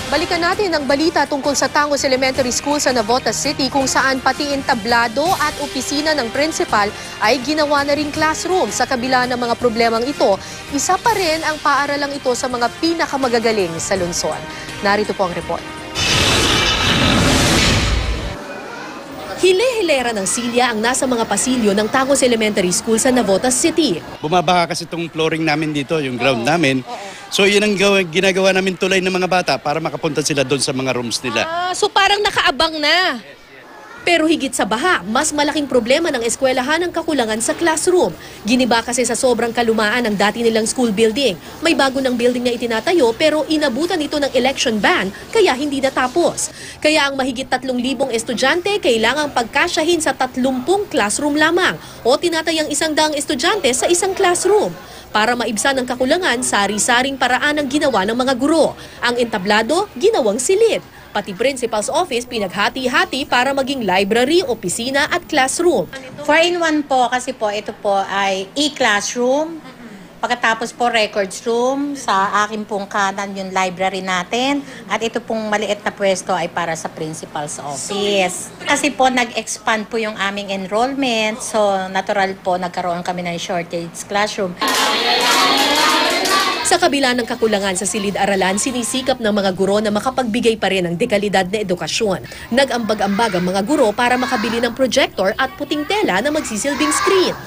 Balikan natin ang balita tungkol sa Tangos Elementary School sa Navotas City kung saan pati entablado at opisina ng principal ay ginawa na ring classroom. Sa kabila ng mga problemang ito, isa pa rin ang paaralang ito sa mga pinakamagagaling sa lungsod. Narito po ang report. Hile-hilera ng silya ang nasa mga pasilyo ng Tangos Elementary School sa Navotas City. Bumabaka kasi itong flooring namin dito, yung ground namin. So yun ang ginagawa namin tulay ng mga bata para makapunta sila doon sa mga rooms nila. So parang nakaabang na. Pero higit sa baha, mas malaking problema ng eskwelahan ang kakulangan sa classroom. Giniba kasi sa sobrang kalumaan ng dati nilang school building. May bago ng building na itinatayo pero inabutan ito ng election ban kaya hindi natapos. Kaya ang mahigit 3,000 estudyante kailangang pagkasyahin sa 30 classroom lamang o tinatayang 100 estudyante sa isang classroom. Para maibsan ang kakulangan, sari-saring paraan ang ginawa ng mga guro. Ang entablado, ginawang silid. Pati principal's office pinaghati-hati para maging library, opisina at classroom. 4-in-1 po kasi po ito po ay e-classroom. Pagkatapos po records room, sa akin pong kanan yung library natin. At ito pong maliit na pwesto ay para sa principal's office. Kasi po nag-expand po yung aming enrollment. So natural po nagkaroon kami ng shortage classroom. Sa kabila ng kakulangan sa silid-aralan, sinisikap ng mga guro na makapagbigay pa rin ng dekalidad na edukasyon. Nag-ambag-ambag ang mga guro para makabili ng projector at puting tela na magsisilbing screen.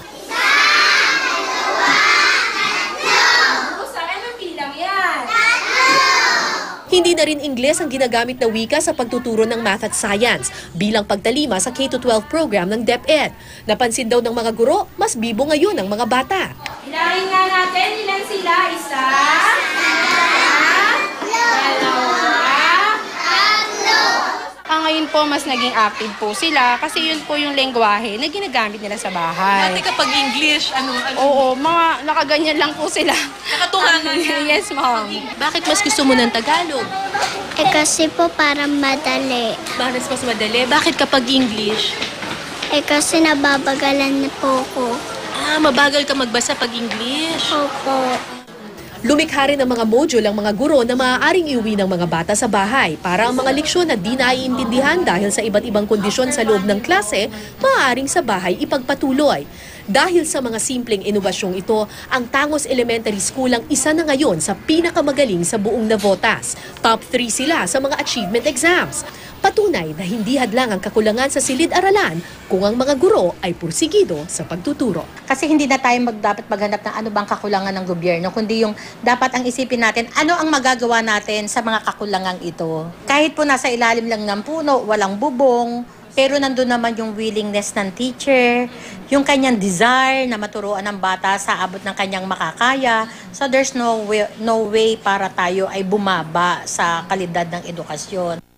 Hindi na rin Ingles ang ginagamit na wika sa pagtuturo ng math at science bilang pagtalima sa K-12 program ng DepEd. Napansin daw ng mga guro, mas bibo ngayon ang mga bata. Hilangin nga natin, ilan sila? Isa, ngayon po, mas naging active po sila kasi yun po yung lengguwahe na ginagamit nila sa bahay. Dati kapag English, Oo, mga nakaganyan lang po sila. nakatunganan Yes, ma'am. Bakit mas gusto mo ng Tagalog? Kasi po parang madali. Bakit mas madali? Bakit kapag English? Kasi nababagalan na po ko. Mabagal ka magbasa pag English. Opo. Lumikha rin ng mga module ang mga guro na maaaring iuwi ng mga bata sa bahay para ang mga leksyon na di naiintindihan dahil sa iba't ibang kondisyon sa loob ng klase, maaaring sa bahay ipagpatuloy. Dahil sa mga simpleng inobasyong ito, ang Tangos Elementary School ang isa na ngayon sa pinakamagaling sa buong Navotas. Top 3 sila sa mga achievement exams. Patunay na hindi hadlang ang kakulangan sa silid-aralan kung ang mga guro ay pursigido sa pagtuturo. Kasi hindi na tayo dapat maghanap ng ano bang kakulangan ng gobyerno, kundi yung dapat ang isipin natin, ano ang magagawa natin sa mga kakulangang ito. Kahit po nasa ilalim lang ng puno, walang bubong, pero nandun naman yung willingness ng teacher, yung kanyang desire na maturuan ng bata sa abot ng kanyang makakaya. So there's no way para tayo ay bumaba sa kalidad ng edukasyon.